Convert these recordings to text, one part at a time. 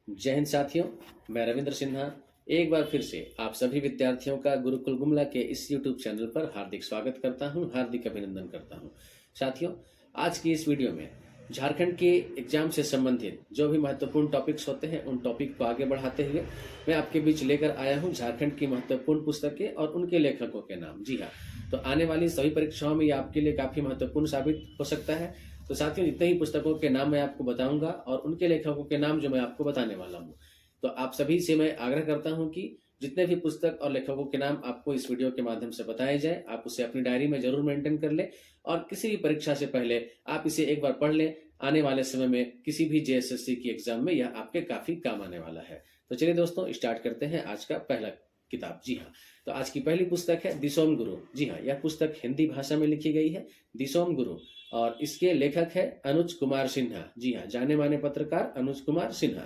जय हिंद साथियों, मैं रविंद्र सिन्हा एक बार फिर से आप सभी विद्यार्थियों का गुरुकुल गुमला के इस YouTube चैनल पर हार्दिक स्वागत करता हूं, हार्दिक अभिनंदन करता हूं। साथियों, आज की इस वीडियो में झारखंड के एग्जाम से संबंधित जो भी महत्वपूर्ण टॉपिक्स होते हैं उन टॉपिक को आगे बढ़ाते हुए मैं आपके बीच लेकर आया हूं झारखंड की महत्वपूर्ण पुस्तकें और उनके लेखकों के नाम। जी हाँ, तो आने वाली सभी परीक्षाओं में ये आपके लिए काफी महत्वपूर्ण साबित हो सकता है। तो साथियों, जितने ही पुस्तकों के नाम मैं आपको बताऊंगा और उनके लेखकों के नाम जो मैं आपको बताने वाला हूँ, तो आप सभी से मैं आग्रह करता हूं कि जितने भी पुस्तक और लेखकों के नाम आपको इस वीडियो के माध्यम से बताए जाए, आप उसे अपनी डायरी में जरूर मेंटेन कर लें और किसी भी परीक्षा से पहले आप इसे एक बार पढ़ लें। आने वाले समय में किसी भी जेएसएससी की एग्जाम में यह आपके काफी काम आने वाला है। तो चलिए दोस्तों, स्टार्ट करते हैं आज का पहला किताब। जी हाँ, तो आज की पहली पुस्तक है दिसोम गुरु। जी हाँ, यह पुस्तक हिंदी भाषा में लिखी गई है, दिसोम गुरु, और इसके लेखक है अनुज कुमार सिन्हा। जी हाँ, जाने माने पत्रकार अनुज कुमार सिन्हा।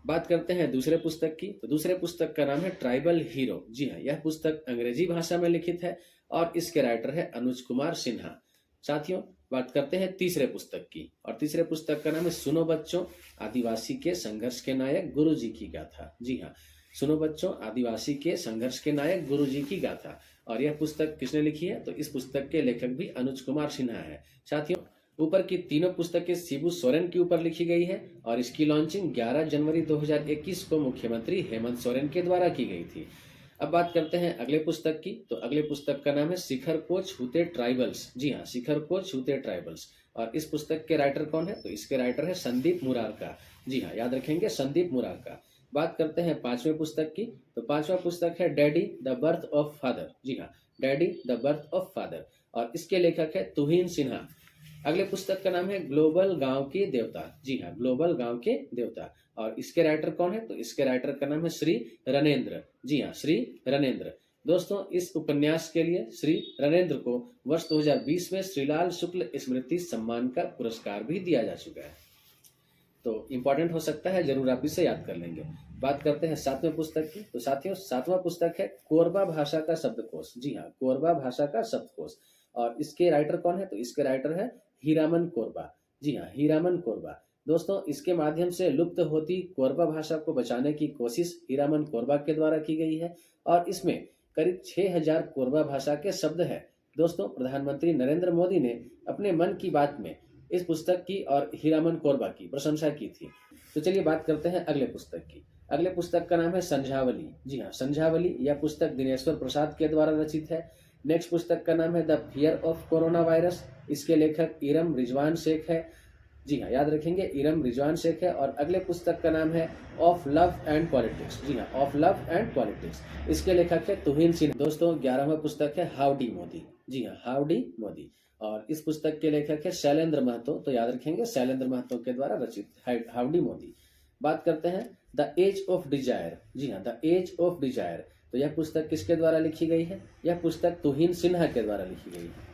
बात करते हैं दूसरे पुस्तक की, तो दूसरे पुस्तक का नाम है ट्राइबल हीरो। जी हाँ, यह पुस्तक अंग्रेजी भाषा में लिखित है और इसके राइटर है अनुज कुमार सिन्हा। साथियों, बात करते हैं तीसरे पुस्तक की, और तीसरे पुस्तक का नाम है सुनो बच्चों, आदिवासी के संघर्ष के नायक गुरु जी की गाथा। जी हाँ, सुनो बच्चों, आदिवासी के संघर्ष के नायक गुरु जी की गाथा। और यह पुस्तक किसने लिखी है? तो इस पुस्तक के लेखक भी अनुज कुमार सिन्हा है। साथियों, ऊपर की तीनों पुस्तकें शिबू सोरेन के ऊपर लिखी गई है और इसकी लॉन्चिंग 11 जनवरी 2021 को मुख्यमंत्री हेमंत सोरेन के द्वारा की गई थी। अब बात करते हैं अगले पुस्तक की, तो अगले पुस्तक का नाम है शिखर को छूते ट्राइबल्स। जी हाँ, शिखर को छूते ट्राइबल्स। और इस पुस्तक के राइटर कौन है? तो इसके राइटर है संदीप मुरारका। जी हाँ, याद रखेंगे, संदीप मुरारका। बात करते हैं पांचवें पुस्तक की, तो पांचवा पुस्तक है daddy the birth of father. जी हाँ, daddy the birth of father, और इसके लेखक है तुहिन सिन्हा। अगले पुस्तक का नाम है ग्लोबल गांव के देवता। जी हाँ, ग्लोबल गांव के देवता, और इसके राइटर कौन है? तो इसके राइटर का नाम है श्री रनेन्द्र। जी हाँ, श्री रनेन्द्र। दोस्तों, इस उपन्यास के लिए श्री रनेन्द्र को वर्ष 2020 में श्रीलाल शुक्ल स्मृति सम्मान का पुरस्कार भी दिया जा चुका है। तो इंपॉर्टेंट हो सकता है, जरूर आप इसे याद कर लेंगे। बात करते हैं सातवें पुस्तक की, तो साथियों, सातवां पुस्तक है कोरबा भाषा का शब्दकोश। जी हाँ, कोरबा भाषा का शब्दकोश, और इसके राइटर कौन है? तो इसके राइटर है हीरामन कोरबा। जी हाँ, हीरामन कोरबा। दोस्तों, इसके माध्यम से लुप्त होती कोरबा भाषा को बचाने की कोशिश हीरामन कोरबा के द्वारा की गई है, और इसमें करीब 6000 कोरबा भाषा के शब्द है। दोस्तों, प्रधानमंत्री नरेंद्र मोदी ने अपने मन की बात में इस पुस्तक की और हीरामन कोरबा की प्रशंसा की थी। तो चलिए बात करते हैं अगले पुस्तक की। अगले पुस्तक का नाम है संझावली। जी हाँ, संझावली। यह पुस्तक दिनेश्वर प्रसाद के द्वारा रचित है। नेक्स्ट पुस्तक का नाम है the fear of corona virus. इसके लेखक इरम रिजवान शेख है। जी हाँ, याद रखेंगे, इरम रिजवान शेख है। और अगले पुस्तक का नाम है ऑफ लव एंड पॉलिटिक्स। जी हाँ, ऑफ लव एंड पॉलिटिक्स। इसके लेखक है तुहिन सिन्हा। दोस्तों, 11वां पुस्तक है हाउडी मोदी। जी हाँ, हाउडी मोदी, और इस पुस्तक के लेखक है शैलेंद्र महतो। तो याद रखेंगे, शैलेंद्र महतो के द्वारा रचित हाउडी मोदी। बात करते हैं द एज ऑफ डिजायर। जी हाँ, द एज ऑफ डिजायर। तो यह पुस्तक किसके द्वारा लिखी गई है? यह पुस्तक तुहिन सिन्हा के द्वारा लिखी गई है।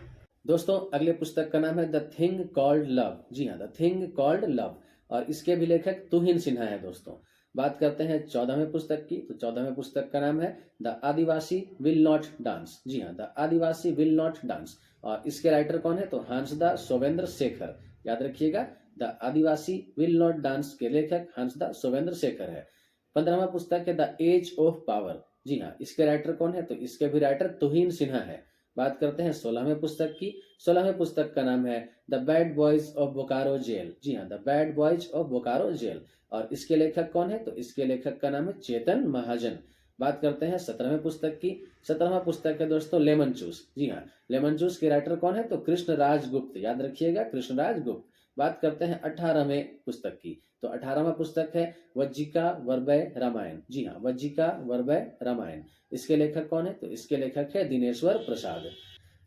दोस्तों, अगले पुस्तक का नाम है द थिंग कॉल्ड लव। जी हाँ, द थिंग कॉल्ड लव, और इसके भी लेखक तुहिन सिन्हा है। दोस्तों, बात करते हैं 14वें पुस्तक की, तो 14वें पुस्तक का नाम है the Adivasi will not dance. जी हाँ, the Adivasi will not dance, और इसके राइटर कौन है? तो हंसदा सोवेंद्र शेखर। याद रखिएगा, the Adivasi will not dance के लेखक हंसदा सोवेंद्र शेखर है। 15वां पुस्तक है द एज ऑफ पावर। जी हाँ, इसके राइटर कौन है? तो इसके भी राइटर तुहिन सिन्हा है। बात करते हैं 16वें पुस्तक की। 16वें पुस्तक का नाम है the bad boys of Bokaro jail. जी हाँ, the bad boys of Bokaro jail, और इसके लेखक कौन है? तो इसके लेखक का नाम है चेतन महाजन। बात करते हैं 17वें पुस्तक की। 17वां पुस्तक है दोस्तों लेमन जूस। जी हाँ, लेमन जूस के राइटर कौन है? तो कृष्णराज गुप्त। याद रखिएगा, कृष्णराज गुप्त। बात करते हैं 18वें पुस्तक की, तो 18वां पुस्तक है वज्जिका वरबय रामायण। जी हाँ, वज्जिका वरबय रामायण। इसके लेखक कौन है? तो इसके लेखक है दिनेश्वर प्रसाद।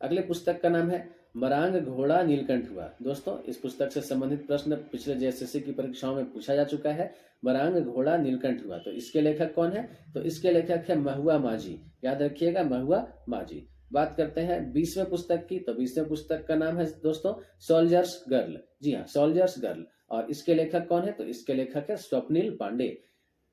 अगले पुस्तक का नाम है मरांग घोड़ा नीलकंठ हुआ। दोस्तों, इस पुस्तक से संबंधित प्रश्न पिछले जेएसएससी की परीक्षाओं में पूछा जा चुका है। मरांग घोड़ा नीलकंठ हुआ, तो इसके लेखक कौन है? तो इसके लेखक है महुआ माझी। याद रखिएगा, महुआ माझी। बात करते हैं 20वें पुस्तक की, तो 20वें पुस्तक का नाम है दोस्तों सोल्जर्स गर्ल। जी हाँ, सोल्जर्स गर्ल, और इसके लेखक कौन है? तो इसके लेखक है स्वप्निल पांडे।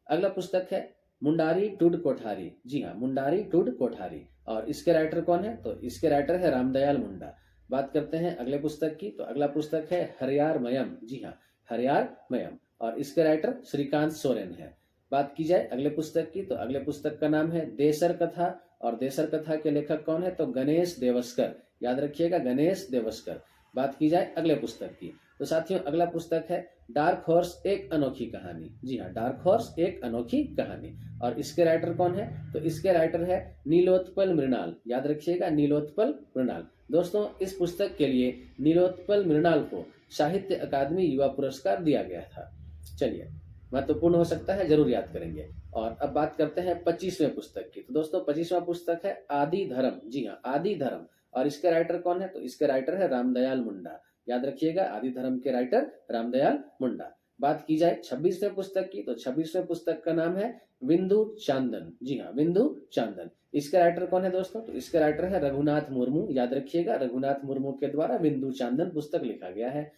अगला पुस्तक है मुंडारी टूड कोठारी। जी हाँ, मुंडारी टूड कोठारी, और इसके राइटर कौन है? तो इसके राइटर है रामदयाल मुंडा। बात करते हैं अगले पुस्तक की, तो अगला पुस्तक है हरियार मयम। जी हाँ, हरियार मयम, और इसके राइटर श्रीकांत सोरेन है। बात की जाए अगले पुस्तक की, तो अगले पुस्तक का नाम है देसर कथा, और देसर कथा के लेखक कौन है, तो गणेश देवस्कर, याद रखिएगा गणेश देवस्कर। बात की जाए अगले पुस्तक की, तो साथियों अगला पुस्तक है डार्क हॉर्स एक अनोखी कहानी। जी हाँ, डार्क हॉर्स एक अनोखी कहानी, और इसके राइटर कौन है, तो इसके राइटर है नीलोत्पल मृणाल, याद रखिएगा नीलोत्पल मृणाल। दोस्तों इस पुस्तक के लिए नीलोत्पल मृणाल को साहित्य अकादमी युवा पुरस्कार दिया गया था। चलिए, महत्वपूर्ण हो सकता है, जरूर याद करेंगे। और अब बात करते हैं 25वें पुस्तक की, तो दोस्तों 25वां पुस्तक है आदि धर्म। जी हाँ, आदि धर्म, और इसके राइटर कौन है, तो इसके राइटर है रामदयाल मुंडा, याद रखिएगा आदि धर्म के राइटर रामदयाल मुंडा। बात की जाए 26वें पुस्तक की, तो 26वें पुस्तक का नाम है बिंदु चांदन। जी हाँ, बिंदु चांदन। इसके राइटर कौन है दोस्तों, तो इसके राइटर है रघुनाथ मुर्मू, याद रखिएगा रघुनाथ मुर्मू के द्वारा बिंदु चांदन पुस्तक लिखा गया है।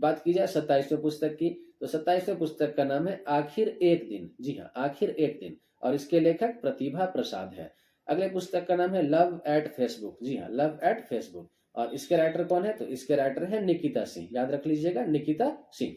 बात की जाए 27वें पुस्तक की, तो 27वें पुस्तक का नाम है आखिर एक दिन। जी हाँ, आखिर एक दिन, और इसके लेखक प्रतिभा प्रसाद है। अगले पुस्तक का नाम है लव एट फेसबुक। जी हाँ, लव एट फेसबुक, और इसके राइटर कौन है, तो इसके राइटर है निकिता सिंह, याद रख लीजिएगा निकिता सिंह।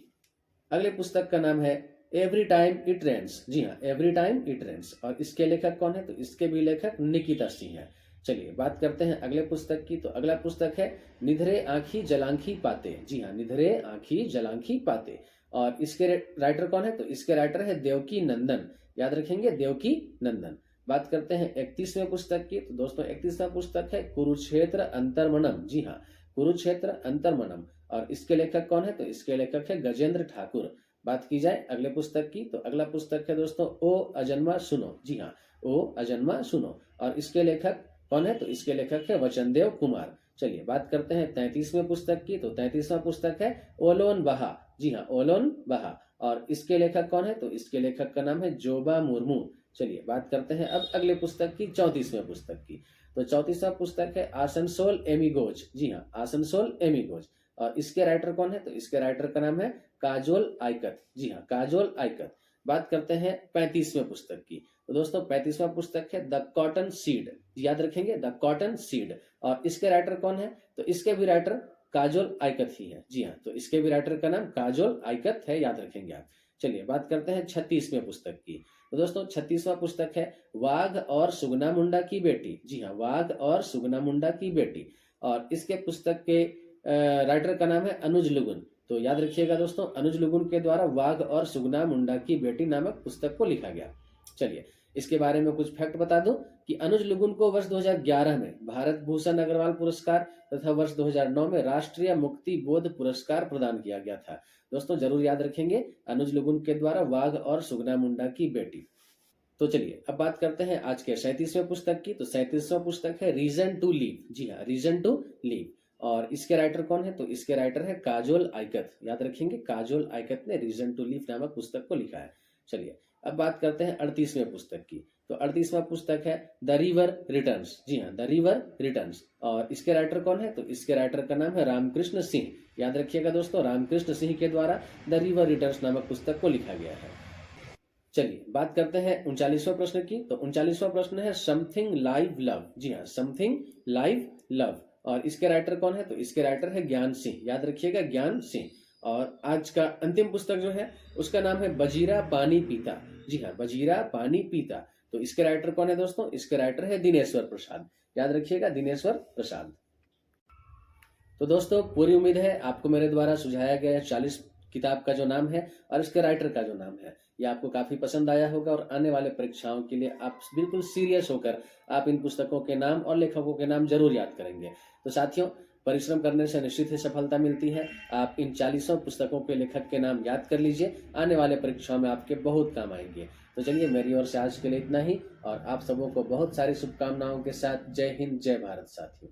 अगले पुस्तक का नाम है एवरी टाइम इट रेन्स। जी हाँ, एवरी टाइम इट रेन्स, और इसके लेखक कौन है, तो इसके भी लेखक निकिता सिंह है। चलिए बात करते हैं अगले पुस्तक की, तो अगला पुस्तक है निधरे आंखी जलांखी पाते। जी हाँ, निधरे आंखी जलांखी पाते, और इसके राइटर कौन है, तो इसके राइटर है देवकी नंदन, याद रखेंगे देवकी नंदन। बात करते हैं 31वें पुस्तक की, तो दोस्तों 31वां पुस्तक है कुरुक्षेत्र अंतर्मनम। जी हाँ, कुरुक्षेत्र अंतर्मनम, और इसके लेखक कौन है, तो इसके लेखक है गजेंद्र ठाकुर। बात की जाए अगले पुस्तक की, तो अगला पुस्तक है दोस्तों ओ अजन्मा सुनो। जी हाँ, ओ अजन्मा सुनो, और इसके लेखक कौन है, तो इसके लेखक है वचनदेव कुमार। चलिए बात करते हैं 33वें पुस्तक की, तो 33वां पुस्तक है ओलोन बहा। जी हाँ, ओलोन बहा, और इसके लेखक कौन है, तो इसके लेखक का नाम है जोबा मुर्मू। चलिए बात करते हैं अब अगले पुस्तक की, 34वें पुस्तक की, तो 34वां पुस्तक है आसनसोल एमिगोज। जी हाँ, आसनसोल एमिगोज, और इसके राइटर कौन है, तो इसके राइटर का नाम है काजोल आइकत। जी हाँ, काजोल आइकत। बात करते हैं 35वें पुस्तक की, तो दोस्तों 35वां पुस्तक है द कॉटन सीड, याद रखेंगे द कॉटन सीड, और इसके राइटर कौन है, तो इसके भी राइटर काजोल आइकत ही है। जी हाँ, तो इसके भी राइटर का नाम काजोल आइकत है, याद रखेंगे आप। चलिए बात करते हैं 36वें पुस्तक की, तो दोस्तों 36वां पुस्तक है वाघ और सुगना मुंडा की बेटी। जी हाँ, वाघ और सुगना मुंडा की बेटी, और इसके पुस्तक के राइटर का नाम है अनुज लुगुन। तो याद रखिएगा दोस्तों, अनुज लुगुन के द्वारा वाघ और सुगना मुंडा की बेटी नामक पुस्तक को लिखा गया। चलिए इसके बारे में कुछ फैक्ट बता दूं कि अनुज लुगुन को वर्ष 2011 में भारत भूषण अग्रवाल पुरस्कार तथा वर्ष 2009 में राष्ट्रीय मुक्ति बोध पुरस्कार प्रदान किया गया था। दोस्तों जरूर याद रखेंगे, अनुज लुगुन के द्वारा वाघ और सुगना मुंडा की बेटी। तो चलिए अब बात करते हैं आज के 37वें पुस्तक की, तो 37वां पुस्तक है रीजन टू लीव। जी हाँ, रीजन टू लीव, और इसके राइटर कौन है, तो इसके राइटर है काजोल आइकत। याद रखेंगे, काजोल आइकत ने रीजन टू लीव नामक पुस्तक को लिखा है। चलिए अब बात करते हैं 38वें पुस्तक की, तो 38वां पुस्तक है द रिवर रिटर्न्स। जी हाँ, द रिवर रिटर्न्स, और इसके राइटर कौन है, तो इसके राइटर का नाम है रामकृष्ण सिंह। याद रखिएगा दोस्तों, रामकृष्ण सिंह के द्वारा द रिवर रिटर्न्स नामक पुस्तक को लिखा गया है। चलिए बात करते हैं 39वां प्रश्न की, तो 39वां प्रश्न है समथिंग लाइव लव। जी हाँ, समथिंग लाइव लव, और इसके राइटर कौन है, तो इसके राइटर है ज्ञान सिंह। याद रखिएगा, ज्ञान सिंह। और आज का अंतिम पुस्तक जो है उसका नाम है बजीरा पानी पीता। जी हाँ, बजीरा पानी पीता, तो इसके राइटर कौन है दोस्तों, इसके राइटर है दिनेश्वर प्रसाद। याद रखिएगा, दिनेश्वर प्रसाद। तो दोस्तों पूरी उम्मीद है आपको मेरे द्वारा सुझाया गया 40 किताब का जो नाम है और इसके राइटर का जो नाम है ये आपको काफी पसंद आया होगा, और आने वाले परीक्षाओं के लिए आप बिल्कुल सीरियस होकर आप इन पुस्तकों के नाम और लेखकों के नाम जरूर याद करेंगे। तो साथियों, परिश्रम करने से निश्चित ही सफलता मिलती है। आप इन 40 पुस्तकों के लेखक के नाम याद कर लीजिए, आने वाले परीक्षाओं में आपके बहुत काम आएंगे। तो चलिए, मेरी ओर से आज के लिए इतना ही, और आप सबों को बहुत सारी शुभकामनाओं के साथ जय हिंद, जय भारत साथियों।